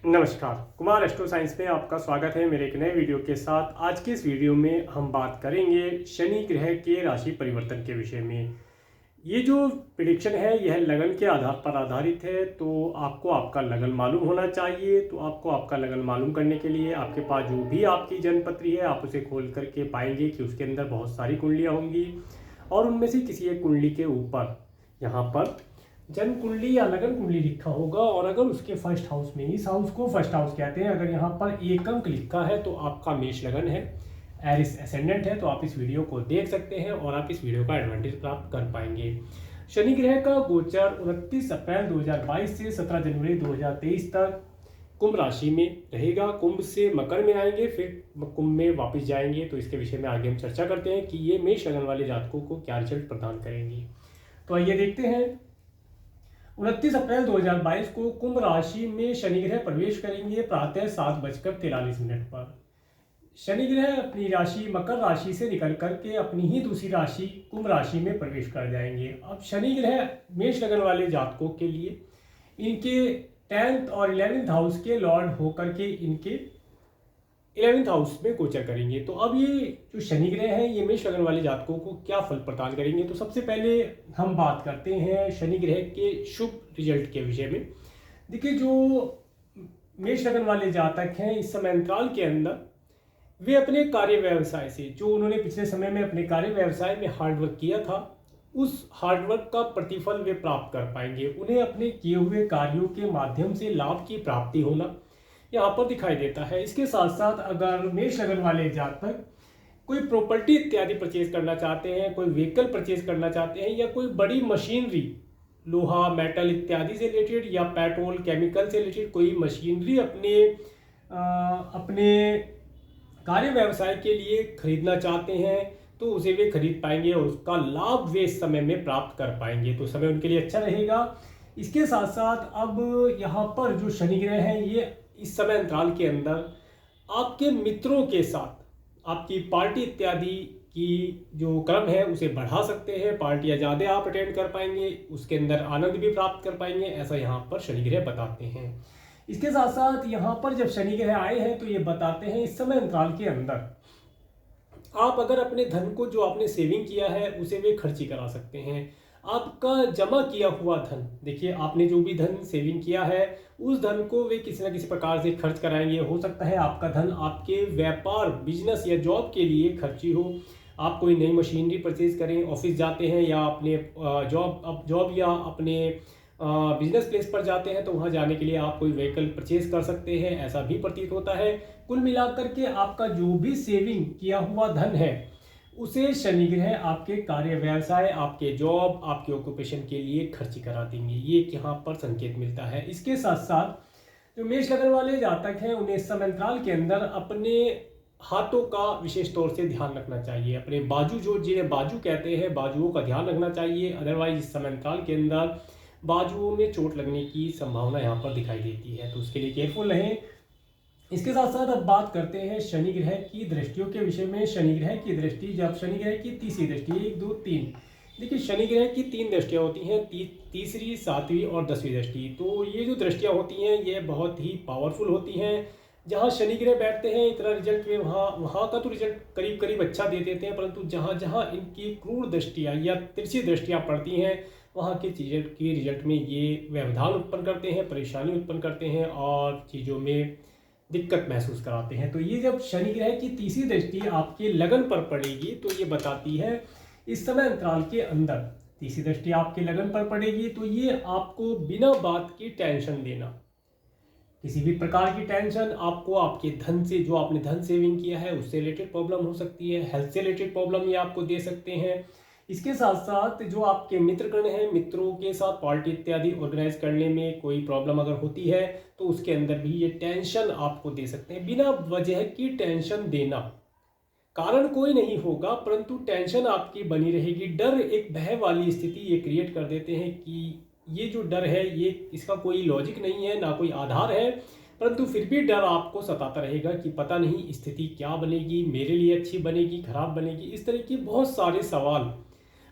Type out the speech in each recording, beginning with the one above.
नमस्कार, Kumar astro science में आपका स्वागत है मेरे एक नए वीडियो के साथ। आज के इस वीडियो में हम बात करेंगे शनि ग्रह के राशि परिवर्तन के विषय में। ये जो प्रिडिक्शन है यह लगन के आधार पर आधारित है, तो आपको आपका लगन मालूम होना चाहिए। तो आपको आपका लगन मालूम करने के लिए आपके पास जो भी आपकी जन्मपत्री है आप उसे खोल करके पाएंगे कि उसके अंदर बहुत सारी कुंडलियाँ होंगी और उनमें से किसी एक कुंडली के ऊपर यहाँ पर जन्म कुंडली या लगन कुंडली लिखा होगा। और अगर उसके फर्स्ट हाउस में, इस हाउस को फर्स्ट हाउस कहते हैं, अगर यहाँ पर एक अंक लिखा है तो आपका मेष लगन है, एरिस एसेंडेंट है। तो आप इस वीडियो को देख सकते हैं और आप इस वीडियो का एडवांटेज प्राप्त कर पाएंगे। शनि ग्रह का गोचर 29 अप्रैल 2022 से 17 जनवरी 2023 तक कुंभ राशि में रहेगा। कुंभ से मकर में आएंगे, फिर कुंभ में वापस जाएंगे। तो इसके विषय में आगे हम चर्चा करते हैं कि ये मेष लगन वाले जातकों को क्या रिजल्ट प्रदान करेंगे। तो आइए देखते हैं। 29 अप्रैल 2022 को कुंभ राशि में शनि ग्रह प्रवेश करेंगे प्रातः 7:43 पर। शनि ग्रह अपनी राशि मकर राशि से निकल करके अपनी ही दूसरी राशि कुंभ राशि में प्रवेश कर जाएंगे। अब शनि ग्रह मेष लगन वाले जातकों के लिए इनके 10th और 11th हाउस के लॉर्ड होकर के इनके 11th हाउस में गोचर करेंगे। तो अब ये जो शनि ग्रह है ये मेष लगन वाले जातकों को क्या फल प्रदान करेंगे। तो सबसे पहले हम बात करते हैं शनि ग्रह के शुभ रिजल्ट के विषय में। देखिए, जो मेष लगन वाले जातक हैं इस समय अंतराल के अंदर वे अपने कार्य व्यवसाय से, जो उन्होंने पिछले समय में अपने कार्य व्यवसाय में हार्डवर्क किया था, उस हार्डवर्क का प्रतिफल वे प्राप्त कर पाएंगे। उन्हें अपने किए हुए कार्यों के माध्यम से लाभ की प्राप्ति होना यहाँ पर दिखाई देता है। इसके साथ साथ अगर मेष लगन वाले जातक कोई प्रॉपर्टी इत्यादि परचेज करना चाहते हैं, कोई व्हीकल परचेज करना चाहते हैं, या कोई बड़ी मशीनरी, लोहा मेटल इत्यादि से रिलेटेड या पेट्रोल केमिकल से रिलेटेड कोई मशीनरी अपने कार्य व्यवसाय के लिए खरीदना चाहते हैं, तो उसे वे खरीद पाएंगे और उसका लाभ वे इस समय में प्राप्त कर पाएंगे। तो समय उनके लिए अच्छा रहेगा। इसके साथ साथ अब यहाँ पर जो शनि ग्रह है ये इस समय अंतराल के अंदर आपके मित्रों के साथ आपकी पार्टी इत्यादि की जो क्रम है उसे बढ़ा सकते हैं। पार्टियां ज़्यादा आप अटेंड कर पाएंगे, उसके अंदर आनंद भी प्राप्त कर पाएंगे, ऐसा यहाँ पर शनि ग्रह बताते हैं। इसके साथ साथ यहाँ पर जब शनि ग्रह आए हैं तो ये बताते हैं इस समय अंतराल के अंदर आप अगर अपने धन को, जो आपने सेविंग किया है, उसे वे खर्ची करा सकते हैं। आपका जमा किया हुआ धन, देखिए आपने जो भी धन सेविंग किया है उस धन को वे किसी न किसी प्रकार से खर्च कराएंगे। हो सकता है आपका धन आपके व्यापार, बिजनेस या जॉब के लिए खर्ची हो। आप कोई नई मशीनरी परचेज करें, ऑफिस जाते हैं या अपने जॉब या अपने बिजनेस प्लेस पर जाते हैं, तो वहाँ जाने के लिए आप कोई व्हीकल परचेज कर सकते हैं, ऐसा भी प्रतीत होता है। कुल मिलाकर के आपका जो भी सेविंग किया हुआ धन है उसे शनि ग्रह आपके कार्य व्यवसाय, आपके जॉब, आपके ऑक्यूपेशन के लिए खर्ची करा देंगे। ये यहाँ पर संकेत मिलता है। इसके साथ साथ जो मेष लगन वाले जातक हैं उन्हें इस समय अंतराल के अंदर अपने हाथों का विशेष तौर से ध्यान रखना चाहिए। अपने बाजू, जो जिन्हें बाजू कहते हैं, बाजुओं का ध्यान रखना चाहिए। अदरवाइज इस समय अंतराल के अंदर बाजुओं में चोट लगने की संभावना यहाँ पर दिखाई देती है, तो उसके लिए केयरफुल रहें। इसके साथ साथ अब बात करते हैं शनि ग्रह की दृष्टियों के विषय में। शनि ग्रह की दृष्टि, जब शनि ग्रह की तीसरी दृष्टि, 1 2 3, देखिए शनि ग्रह की 3 दृष्टियाँ होती हैं, तीसरी, 7वीं और 10वीं दृष्टि। तो ये जो दृष्टियाँ होती हैं ये बहुत ही पावरफुल होती हैं। जहाँ शनि ग्रह बैठते हैं इतना रिजल्ट में वहाँ का तो रिजल्ट करीब करीब अच्छा दे देते हैं, परंतु जहाँ जहाँ इनकी क्रूर दृष्टियाँ या तिरछी दृष्टियाँ पड़ती हैं वहाँ के चीज़ों की रिजल्ट में ये व्यवधान उत्पन्न करते हैं, परेशानी उत्पन्न करते हैं और चीज़ों में दिक्कत महसूस कराते हैं। तो ये जब शनि ग्रह की तीसरी दृष्टि आपके लगन पर पड़ेगी तो ये बताती है इस समय अंतराल के अंदर तीसरी दृष्टि आपके लगन पर पड़ेगी तो ये आपको बिना बात की टेंशन देना, किसी भी प्रकार की टेंशन आपको आपके धन से, जो आपने धन सेविंग किया है उससे रिलेटेड प्रॉब्लम हो सकती है, हेल्थ से रिलेटेड प्रॉब्लम ये आपको दे सकते हैं। इसके साथ साथ जो आपके मित्रगण हैं, मित्रों के साथ पार्टी इत्यादि ऑर्गेनाइज करने में कोई प्रॉब्लम अगर होती है तो उसके अंदर भी ये टेंशन आपको दे सकते हैं। बिना वजह की टेंशन देना, कारण कोई नहीं होगा परंतु टेंशन आपकी बनी रहेगी। डर, एक भय वाली स्थिति ये क्रिएट कर देते हैं कि ये जो डर है ये, इसका कोई लॉजिक नहीं है, ना कोई आधार है, परंतु फिर भी डर आपको सताता रहेगा कि पता नहीं स्थिति क्या बनेगी, मेरे लिए अच्छी बनेगी, खराब बनेगी। इस तरह के बहुत सारे सवाल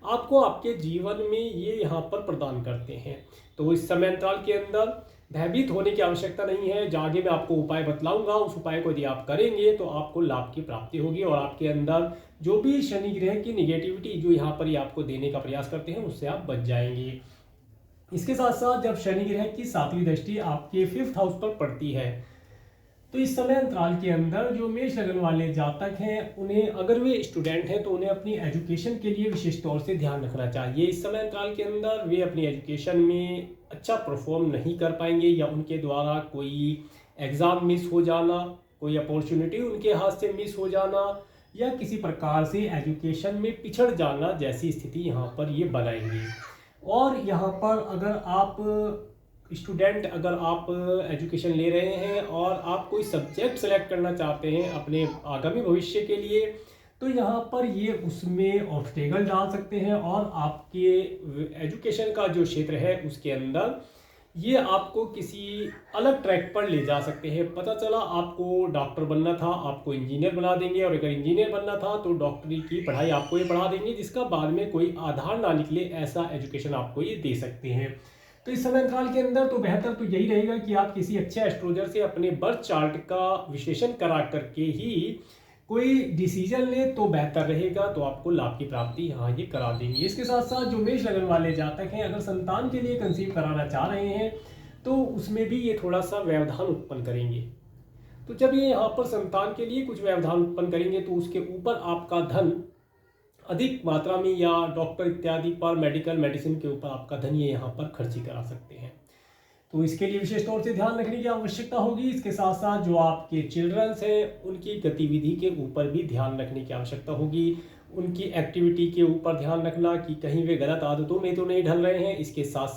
आपको आपके जीवन में ये यहाँ पर प्रदान करते हैं। तो इस समय अंतराल के अंदर भयभीत होने की आवश्यकता नहीं है। जो आगे मैं आपको उपाय बतलाऊंगा, उस उपाय को यदि आप करेंगे तो आपको लाभ की प्राप्ति होगी और आपके अंदर जो भी शनि ग्रह की निगेटिविटी जो यहाँ पर ही आपको देने का प्रयास करते हैं उससे आप बच जाएंगे। इसके साथ साथ जब शनि ग्रह की 7वीं दृष्टि आपके 5th हाउस पर पड़ती है तो इस समय अंतराल के अंदर जो मेष लगन वाले जातक हैं, उन्हें अगर वे स्टूडेंट हैं तो उन्हें अपनी एजुकेशन के लिए विशेष तौर से ध्यान रखना चाहिए। इस समय अंतराल के अंदर वे अपनी एजुकेशन में अच्छा परफॉर्म नहीं कर पाएंगे या उनके द्वारा कोई एग्ज़ाम मिस हो जाना, कोई अपॉर्चुनिटी उनके हाथ से मिस हो जाना या किसी प्रकार से एजुकेशन में पिछड़ जाना जैसी स्थिति यहाँ पर ये बनाएंगे। और यहाँ पर अगर आप स्टूडेंट, अगर आप एजुकेशन ले रहे हैं और आप कोई सब्जेक्ट सेलेक्ट करना चाहते हैं अपने आगामी भविष्य के लिए, तो यहाँ पर ये उसमें ऑब्स्टेकल डाल सकते हैं और आपके एजुकेशन का जो क्षेत्र है उसके अंदर ये आपको किसी अलग ट्रैक पर ले जा सकते हैं। पता चला आपको डॉक्टर बनना था, आपको इंजीनियर बना देंगे, और अगर इंजीनियर बनना था तो डॉक्टरी की पढ़ाई आपको ये पढ़ा देंगे जिसका बाद में कोई आधार ना निकले, ऐसा एजुकेशन आपको ये दे सकते हैं। तो इस समय अंतराल के अंदर तो बेहतर तो यही रहेगा कि आप किसी अच्छे एस्ट्रोलॉजर से अपने बर्थ चार्ट का विश्लेषण करा करके ही कोई डिसीजन ले तो बेहतर रहेगा, तो आपको लाभ की प्राप्ति यहाँ ये करा देंगे। इसके साथ साथ जो मेष लगन वाले जातक हैं, अगर संतान के लिए कंसीव कराना चाह रहे हैं तो उसमें भी ये थोड़ा सा व्यवधान उत्पन्न करेंगे। तो जब ये यहाँ पर संतान के लिए कुछ व्यवधान उत्पन्न करेंगे तो उसके ऊपर आपका धन अधिक मात्रा में या डॉक्टर इत्यादि पर, मेडिकल मेडिसिन के ऊपर आपका धन ये यहाँ पर खर्ची करा सकते हैं। तो इसके लिए विशेष तौर से ध्यान रखने की आवश्यकता होगी। इसके साथ साथ जो आपके चिल्ड्रंस हैं उनकी गतिविधि के ऊपर भी ध्यान रखने की आवश्यकता होगी। उनकी एक्टिविटी के ऊपर ध्यान रखना कि कहीं वे गलत आदतों में तो नहीं ढल रहे हैं। इसके साथ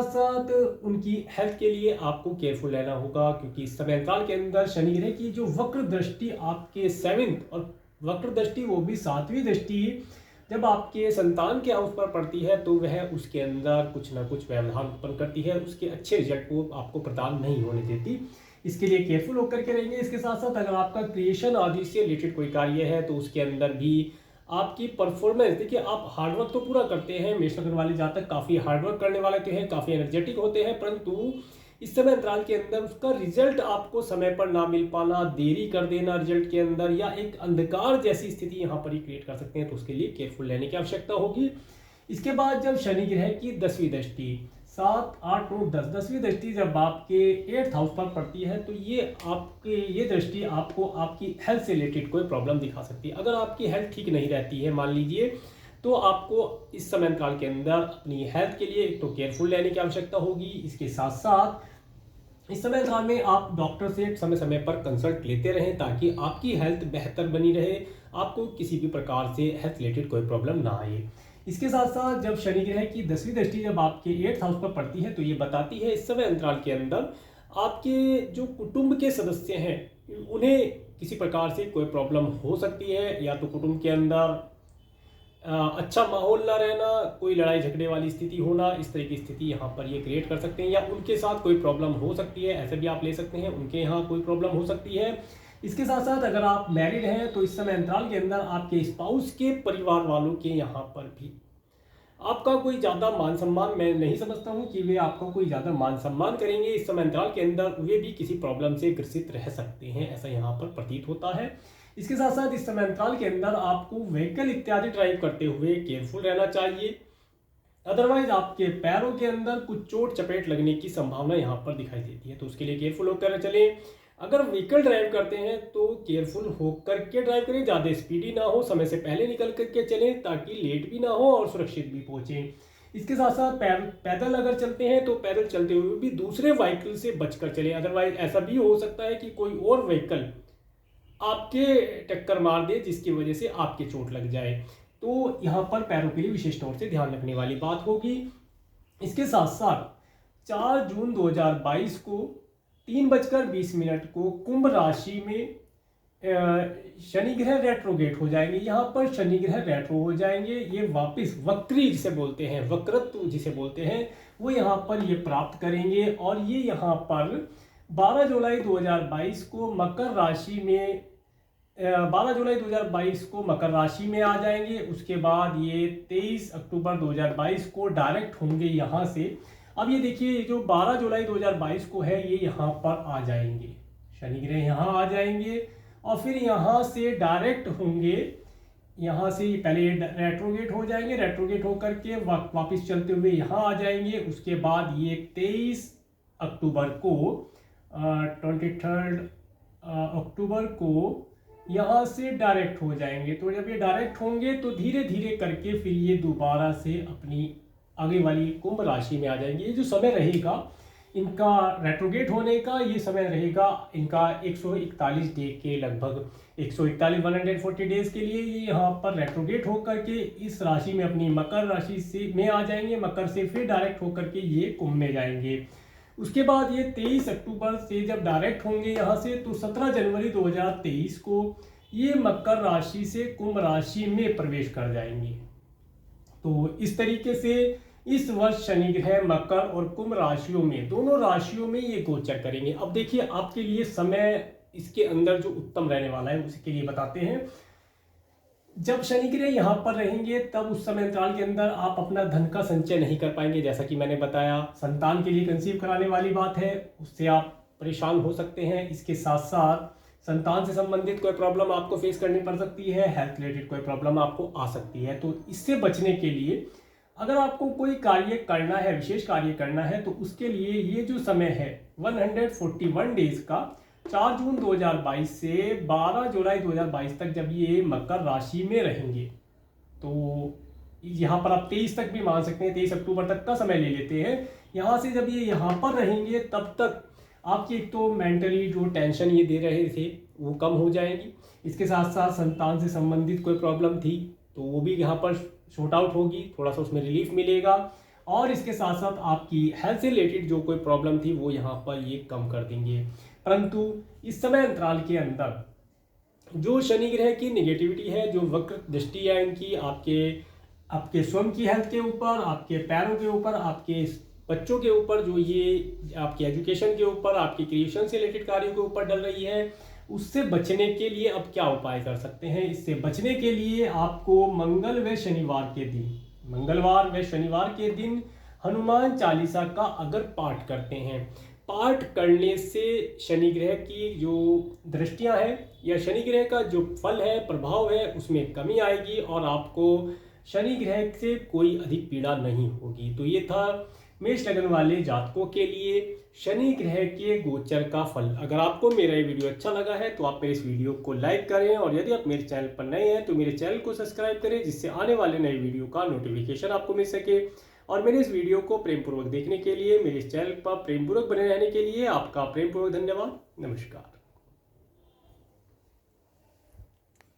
साथ उनकी हेल्थ के लिए आपको केयरफुल रहना होगा, क्योंकि इस समय काल के अंदर शनि ग्रह की जो वक्र दृष्टि आपके 7th और वक्र दृष्टि वो भी 7वीं दृष्टि जब आपके संतान के हाउस पर पड़ती है तो वह उसके अंदर कुछ ना कुछ व्यवधान उत्पन्न करती है, उसके अच्छे रिजल्ट को आपको प्रदान नहीं होने देती। इसके लिए केयरफुल होकर के रहेंगे। इसके साथ साथ अगर आपका क्रिएशन आदि से रिलेटेड कोई कार्य है तो उसके अंदर भी आपकी परफॉर्मेंस, देखिए आप हार्डवर्क तो पूरा करते हैं, मेष लगन वाले जातक काफ़ी हार्डवर्क करने वाले तो हैं, काफ़ी एनर्जेटिक होते हैं, परंतु इस समय अंतराल के अंदर उसका रिजल्ट आपको समय पर ना मिल पाना, देरी कर देना रिजल्ट के अंदर, या एक अंधकार जैसी स्थिति यहाँ पर ही क्रिएट कर सकते हैं, तो उसके लिए केयरफुल रहने की आवश्यकता होगी। इसके बाद जब शनि ग्रह की 10वीं दृष्टि 7, 8, 9, 10 10वीं दृष्टि जब आपके 8th हाउस पर पड़ती है तो ये दृष्टि आपको आपकी हेल्थ से रिलेटेड कोई प्रॉब्लम दिखा सकती है। अगर आपकी हेल्थ ठीक नहीं रहती है मान लीजिए, तो आपको इस समय काल के अंदर अपनी हेल्थ के लिए एक तो केयरफुल रहने की आवश्यकता होगी। इसके साथ साथ इस समय काल में आप डॉक्टर से समय समय पर कंसल्ट लेते रहें ताकि आपकी हेल्थ बेहतर बनी रहे, आपको किसी भी प्रकार से हेल्थ रिलेटेड कोई प्रॉब्लम ना आए। इसके साथ साथ जब शनि ग्रह की 10वीं दृष्टि जब आपके 8th हाउस पर पड़ती है तो ये बताती है इस समय अंतराल के अंदर आपके जो कुटुंब के सदस्य हैं उन्हें किसी प्रकार से कोई प्रॉब्लम हो सकती है, या तो कुटुंब के अंदर अच्छा माहौल ना रहना, कोई लड़ाई झगड़े वाली स्थिति होना, इस तरह की स्थिति यहाँ पर ये क्रिएट कर सकते हैं, या उनके साथ कोई प्रॉब्लम हो सकती है, ऐसे भी आप ले सकते हैं, उनके यहाँ कोई प्रॉब्लम हो सकती है। इसके साथ साथ अगर आप मैरिड हैं तो इस समय अंतराल के अंदर आपके स्पाउस के परिवार वालों के यहाँ पर भी आपका कोई ज़्यादा मान सम्मान, मैं नहीं समझता हूँ कि वे आपका कोई ज़्यादा मान सम्मान करेंगे। इस समय अंतराल के अंदर वे भी किसी प्रॉब्लम से ग्रसित रह सकते हैं, ऐसा यहाँ पर प्रतीत होता है। इसके साथ साथ इस समय अंतराल के अंदर आपको व्हीकल इत्यादि ड्राइव करते हुए केयरफुल रहना चाहिए, अदरवाइज आपके पैरों के अंदर कुछ चोट चपेट लगने की संभावना यहाँ पर दिखाई देती है, तो उसके लिए केयरफुल होकर चलें। अगर व्हीकल ड्राइव करते हैं तो केयरफुल होकर के ड्राइव करें, ज़्यादा स्पीडी ना हो, समय से पहले निकल करके चलें ताकि लेट भी ना हो और सुरक्षित भी पहुँचें। इसके साथ साथ पैदल अगर चलते हैं तो पैदल चलते हुए भी दूसरे व्हीकल से बचकर चलें, अदरवाइज ऐसा भी हो सकता है कि कोई और व्हीकल आपके टक्कर मार दे जिसकी वजह से आपके चोट लग जाए, तो यहाँ पर पैरों के लिए विशेष तौर से ध्यान रखने वाली बात होगी। इसके साथ साथ 4 जून 2022 को 3:20 को कुंभ राशि में शनि ग्रह रेट्रोगेट हो जाएंगे। यहाँ पर शनि ग्रह रेट्रो हो जाएंगे, ये वापस वक्री जिसे बोलते हैं, वक्रत्व जिसे बोलते हैं, वो यहाँ पर ये प्राप्त करेंगे और ये यहाँ पर 12 जुलाई 2022 को मकर राशि में 12 जुलाई 2022 को मकर राशि में आ जाएंगे। उसके बाद ये 23 अक्टूबर 2022 को डायरेक्ट होंगे यहाँ से अब ये देखिए, ये जो 12 जुलाई 2022 को है ये यहाँ पर आ जाएंगे, शनि ग्रह यहाँ आ जाएंगे और फिर यहाँ से डायरेक्ट होंगे, यहाँ से पहले रेट्रोगेट हो जाएंगे, रेट्रोगेट होकर के वापस चलते हुए यहाँ आ जाएंगे। उसके बाद ये 23 अक्टूबर को 23 अक्टूबर को यहाँ से डायरेक्ट हो जाएंगे। तो जब ये डायरेक्ट होंगे तो धीरे धीरे करके फिर ये दोबारा से अपनी आगे वाली कुंभ राशि में आ जाएंगे। ये जो समय रहेगा इनका रेट्रोगेट होने का, ये समय रहेगा इनका 141 डे के लगभग, 141 140 डेज के लिए ये यहाँ पर रेट्रोगेट होकर के इस राशि में अपनी मकर राशि से में आ जाएंगे। मकर से फिर डायरेक्ट होकर के ये कुंभ में जाएंगे। उसके बाद ये 23 अक्टूबर से जब डायरेक्ट होंगे यहाँ से, तो 17 जनवरी 2023 को ये मकर राशि से कुंभ राशि में प्रवेश कर जाएंगे। तो इस तरीके से इस वर्ष शनि ग्रह मकर और कुंभ राशियों में, दोनों राशियों में ये गोचर करेंगे। अब देखिए आपके लिए समय इसके अंदर जो उत्तम रहने वाला है उसके लिए बताते हैं। जब शनि ग्रह यहाँ पर रहेंगे तब उस समय अंतराल के अंदर आप अपना धन का संचय नहीं कर पाएंगे। जैसा कि मैंने बताया, संतान के लिए कंसीव कराने वाली बात है, उससे आप परेशान हो सकते हैं। इसके साथ साथ संतान से संबंधित कोई प्रॉब्लम आपको फेस करनी पड़ सकती है, हेल्थ रिलेटेड कोई प्रॉब्लम आपको आ सकती है। तो इससे बचने के लिए अगर आपको कोई कार्य करना है, विशेष कार्य करना है, तो उसके लिए ये जो समय है 141 डेज का, 4 जून 2022 से 12 जुलाई 2022 तक जब ये मकर राशि में रहेंगे, तो यहाँ पर आप 23 तक भी मान सकते हैं, 23 अक्टूबर तक का समय ले लेते हैं। यहाँ से जब ये यहाँ पर रहेंगे तब तक आपकी एक तो मेंटली जो टेंशन ये दे रहे थे वो कम हो जाएगी। इसके साथ साथ संतान से संबंधित कोई प्रॉब्लम थी तो वो भी यहाँ पर शॉर्ट आउट होगी, थोड़ा सा उसमें रिलीफ मिलेगा। और इसके साथ साथ आपकी हेल्थ से रिलेटेड जो कोई प्रॉब्लम थी वो यहाँ पर ये कम कर देंगे। परंतु इस समय अंतराल के अंदर जो शनि ग्रह की नेगेटिविटी है, जो वक्र दृष्टि है इनकी आपके स्वयं की हेल्थ के ऊपर, आपके पैरों के ऊपर, आपके बच्चों के ऊपर, जो ये आपके एजुकेशन के ऊपर, आपके क्रिएशन से रिलेटेड कार्यों के ऊपर डल रही है, उससे बचने के लिए अब क्या उपाय कर सकते हैं? इससे बचने के लिए आपको मंगलवार व शनिवार के दिन हनुमान चालीसा का अगर पाठ करते हैं, पाठ करने से शनि ग्रह की जो दृष्टियां हैं या शनि ग्रह का जो फल है, प्रभाव है, उसमें कमी आएगी और आपको शनि ग्रह से कोई अधिक पीड़ा नहीं होगी। तो ये था मेष लगन वाले जातकों के लिए शनि ग्रह के गोचर का फल। अगर आपको मेरा ये वीडियो अच्छा लगा है तो आप मेरे इस वीडियो को लाइक करें और यदि आप मेरे चैनल पर नए हैं तो मेरे चैनल को सब्सक्राइब करें, जिससे आने वाले नए वीडियो का नोटिफिकेशन आपको मिल सके। और मेरे इस वीडियो को प्रेमपूर्वक देखने के लिए, मेरे इस चैनल पर प्रेमपूर्वक बने रहने के लिए आपका प्रेमपूर्वक धन्यवाद। नमस्कार।